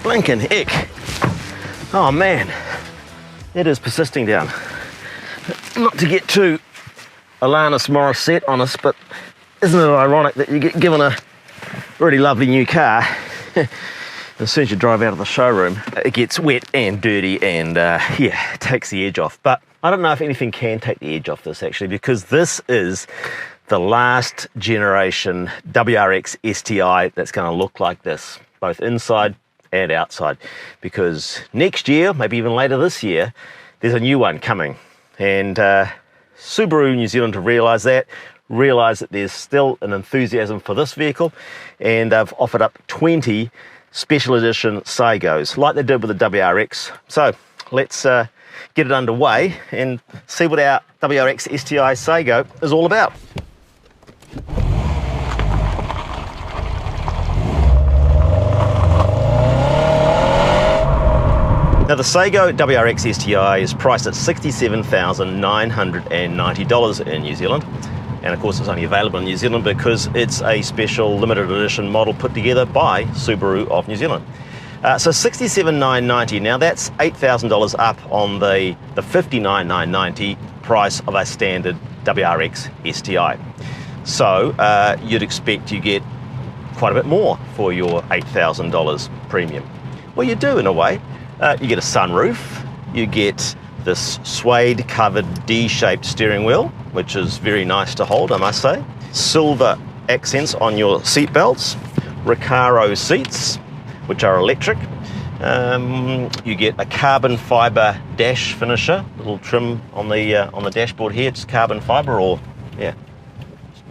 Blinking heck. Oh man, it is persisting down. Not to get too Alanis Morissette on us, but isn't it ironic that you get given a really lovely new car, as soon as you drive out of the showroom, it gets wet and dirty and yeah, it takes the edge off. But I don't know if anything can take the edge off this actually, because this is the last generation WRX STi that's going to look like this, both inside and outside, because next year, maybe even later this year, there's a new one coming. And Subaru New Zealand have realised that there's still an enthusiasm for this vehicle, and they've offered up 20 special edition Saigos, like they did with the WRX. So let's get it underway and see what our WRX STi Saigo is all about. Now the Saigo WRX STi is priced at $67,990 in New Zealand. And of course it's only available in New Zealand because it's a special limited edition model put together by Subaru of New Zealand. So $67,990, now that's $8,000 up on the $59,990 price of a standard WRX STi. So you'd expect you get quite a bit more for your $8,000 premium. Well, you do in a way. You get a sunroof, you get this suede covered D-shaped steering wheel, which is very nice to hold, I must say. Silver accents on your seat belts, Recaro seats, which are electric. You get a carbon fibre dash finisher, little trim on the dashboard here. It's carbon fibre, or yeah,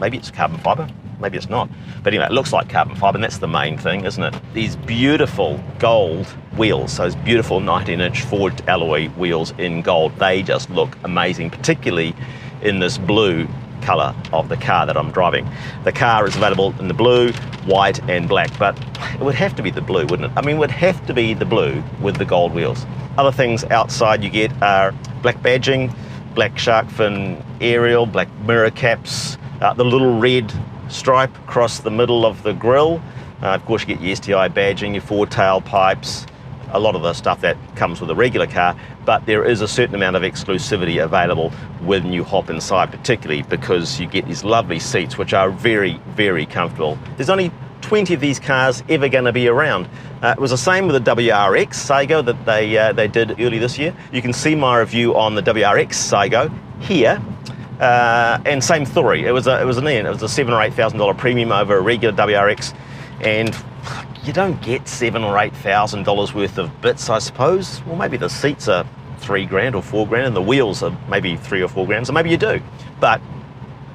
maybe it's carbon fibre, maybe it's not. But anyway, it looks like carbon fibre, and that's the main thing, isn't it? These beautiful gold wheels, those beautiful 19-inch forged alloy wheels in gold, they just look amazing, particularly in this blue colour of the car that I'm driving. The car is available in the blue, white and black, but it would have to be the blue, wouldn't it? I mean, it would have to be the blue with the gold wheels. Other things outside you get are black badging, black shark fin aerial, black mirror caps, the little red stripe across the middle of the grille. Of course you get your STi badging, your four tailpipes, a lot of the stuff that comes with a regular car, but there is a certain amount of exclusivity available when you hop inside, particularly because you get these lovely seats which are very, very comfortable. There's only 20 of these cars ever going to be around. It was the same with the WRX Saigo that they did early this year. You can see my review on the WRX Saigo here. And same story. It was a $7,000 or $8,000 premium over a regular WRX, and you don't get $7,000 or $8,000 worth of bits, I suppose. Well, maybe the seats are $3,000 or $4,000, and the wheels are maybe $3,000 or $4,000, so maybe you do. But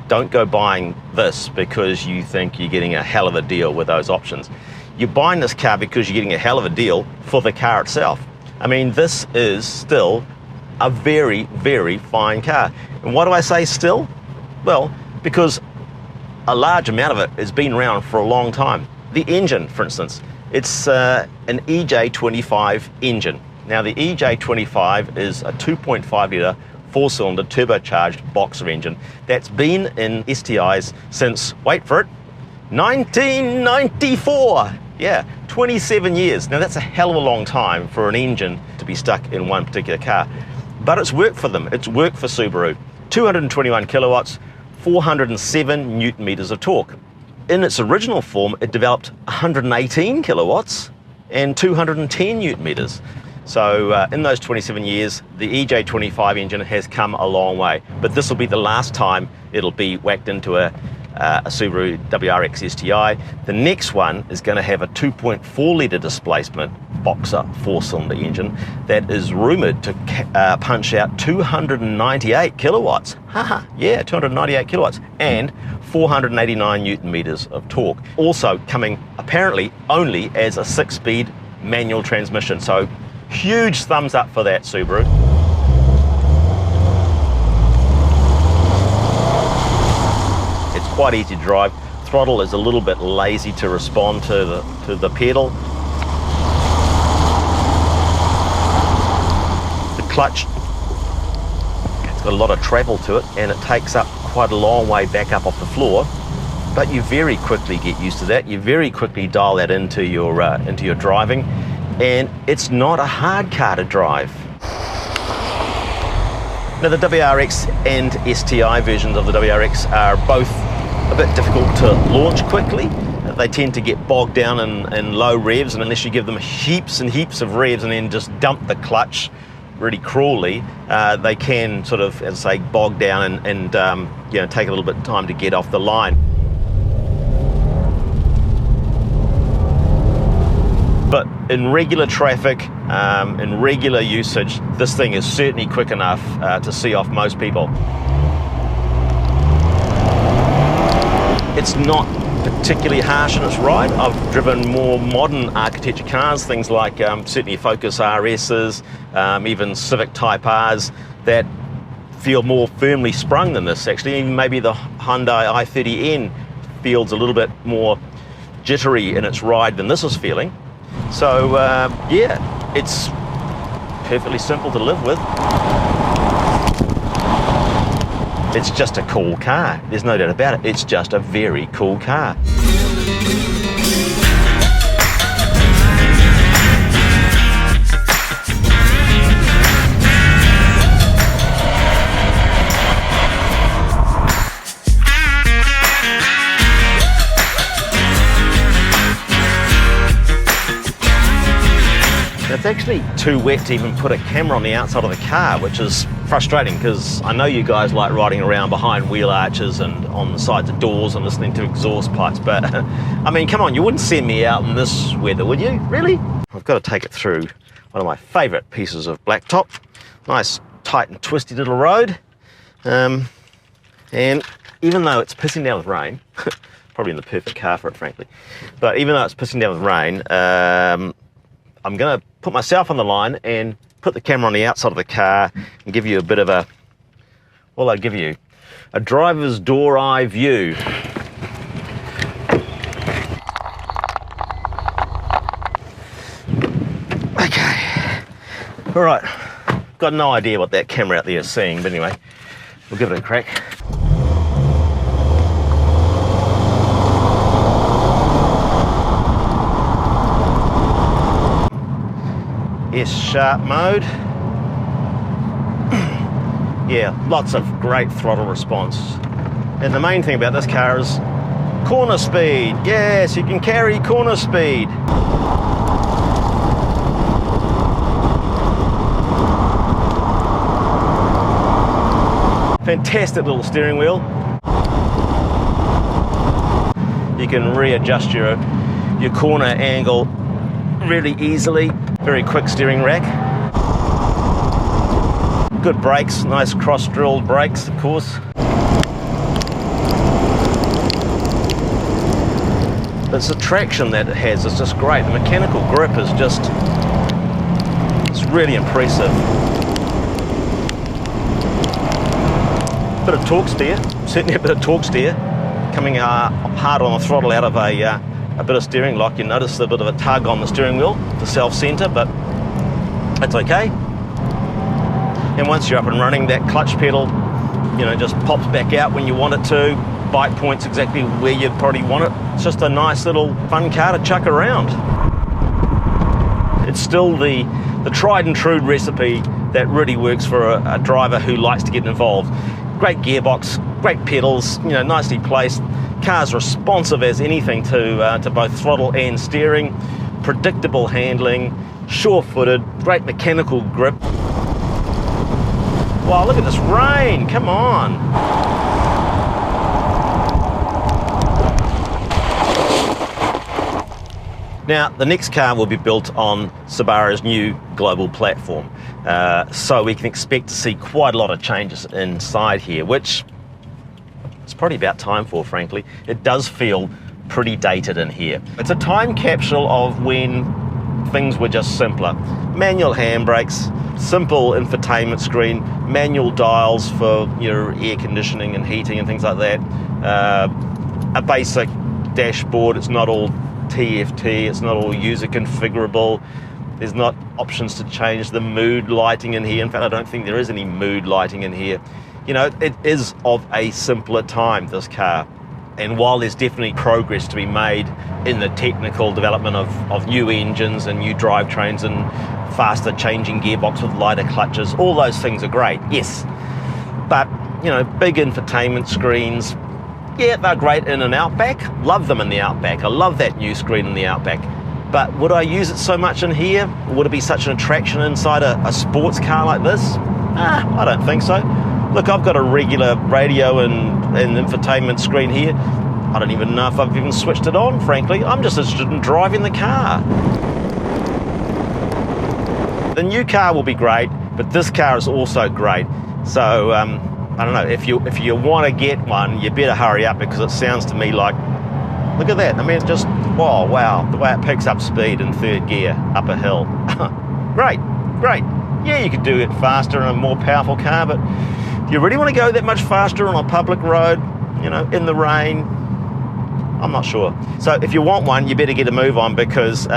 don't go buying this because you think you're getting a hell of a deal with those options. You're buying this car because you're getting a hell of a deal for the car itself. I mean, this is still a very, very fine car. And why do I say still? Well, because a large amount of it has been around for a long time. The engine, for instance, it's an EJ25 engine. Now the EJ25 is a 2.5 litre 4-cylinder turbocharged boxer engine that's been in STIs since, wait for it, 1994. Yeah, 27 years. Now that's a hell of a long time for an engine to be stuck in one particular car. But it's worked for them, it's worked for Subaru. 221 kilowatts, 407 newton meters of torque. In its original form, it developed 118 kilowatts and 210 newton meters. So in those 27 years, the EJ25 engine has come a long way. But this will be the last time it'll be whacked into a Subaru WRX STi. The next one is going to have a 2.4 litre displacement boxer 4-cylinder engine that is rumoured to punch out 298 kilowatts. Haha, yeah, 298 kilowatts and 489 newton meters of torque. Also coming apparently only as a 6-speed manual transmission. So huge thumbs up for that, Subaru. It's quite easy to drive. Throttle is a little bit lazy to respond to the pedal. The clutch, it's got a lot of travel to it, and it takes up quite a long way back up off the floor. But you very quickly get used to that. You very quickly dial that into your driving. and it's not a hard car to drive. Now the WRX and STi versions of the WRX are both a bit difficult to launch quickly. They tend to get bogged down in low revs, and unless you give them heaps and heaps of revs and then just dump the clutch really cruelly, they can sort of, as I say, bog down and you know, take a little bit of time to get off the line. But in regular traffic, in regular usage, this thing is certainly quick enough to see off most people. It's not particularly harsh in its ride. I've driven more modern architecture cars, things like certainly Focus RSs, even Civic Type Rs, that feel more firmly sprung than this actually. Even maybe the Hyundai i30N feels a little bit more jittery in its ride than this is feeling. So yeah, it's perfectly simple to live with. It's just a cool car, there's no doubt about it. It's just a very cool car. It's actually too wet to even put a camera on the outside of the car, which is frustrating because I know you guys like riding around behind wheel arches and on the sides of doors and listening to exhaust pipes, but I mean, come on, you wouldn't send me out in this weather, would you? Really? I've got to take it through one of my favourite pieces of blacktop. Nice, tight and twisty little road. And even though it's pissing down with rain, probably in the perfect car for it, frankly, but even though it's pissing down with rain, I'm going to put myself on the line and put the camera on the outside of the car and give you a bit of a, well, I'll give you a driver's door eye view. Okay, all right, got no idea what that camera out there is seeing, but anyway, we'll give it a crack. S-sharp mode. Yeah, lots of great throttle response. And the main thing about this car is corner speed. Yes, you can carry corner speed. Fantastic little steering wheel. You can readjust your corner angle really easily. Very quick steering rack. Good brakes, nice cross-drilled brakes, of course. It's the traction that it has is just great. The mechanical grip is just, it's really impressive. Bit of torque steer, certainly a bit of torque steer. Coming hard on the throttle out of a bit of steering lock. You notice a bit of a tug on the steering wheel to self-center, but that's okay. And once you're up and running, that clutch pedal, you know, just pops back out when you want it to. Bite point's exactly where you'd probably want it. It's just a nice little fun car to chuck around. It's still the tried and true recipe that really works for a driver who likes to get involved. Great gearbox, great pedals, you know, nicely placed. Car's responsive as anything to both throttle and steering. Predictable handling, sure-footed, great mechanical grip. Wow, look at this rain, come on. Now, the next car will be built on Subaru's new global platform. So we can expect to see quite a lot of changes inside here, which it's probably about time for, frankly. It does feel pretty dated in here. It's a time capsule of when things were just simpler. Manual handbrakes, simple infotainment screen, manual dials for your air conditioning and heating and things like that. A basic dashboard, it's not all TFT, it's not all user configurable. There's not options to change the mood lighting in here. In fact, I don't think there is any mood lighting in here. You know, it is of a simpler time, this car. And while there's definitely progress to be made in the technical development of new engines and new drivetrains and faster changing gearbox with lighter clutches, all those things are great, yes. But, you know, big infotainment screens, yeah, they're great in an Outback. Love them in the Outback. I love that new screen in the Outback. But would I use it so much in here? Would it be such an attraction inside a sports car like this? I don't think so. Look, I've got a regular radio and infotainment screen here. I don't even know if I've even switched it on, frankly. I'm just interested in driving the car. The new car will be great, but this car is also great. So, I don't know, if you want to get one, you better hurry up, because it sounds to me like, look at that. I mean, it's just, wow, the way it picks up speed in third gear up a hill. Great. Yeah, you could do it faster in a more powerful car, but do you really want to go that much faster on a public road, you know, in the rain? I'm not sure. So if you want one, you better get a move on, because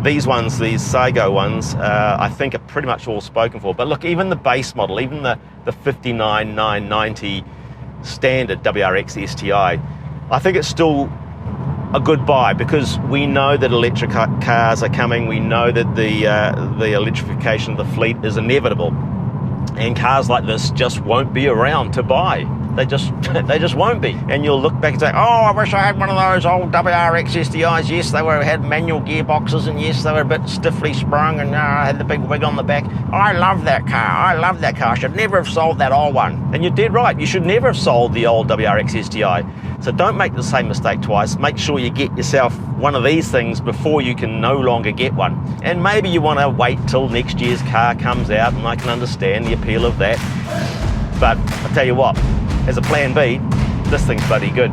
these Saigo ones, I think are pretty much all spoken for. But look, even the base model, even the 59,990 standard WRX STi, I think it's still a good buy, because we know that electric cars are coming. We know that the electrification of the fleet is inevitable, and cars like this just won't be around to buy. They just won't be. And you'll look back and say, oh, I wish I had one of those old WRX STIs. Yes, they had manual gearboxes, and yes, they were a bit stiffly sprung, and had the big wig on the back. I love that car. I should never have sold that old one. And you're dead right. You should never have sold the old WRX STi. So don't make the same mistake twice. Make sure you get yourself one of these things before you can no longer get one. And maybe you want to wait till next year's car comes out, and I can understand the appeal of that. But I tell you what, as a plan B, this thing's bloody good.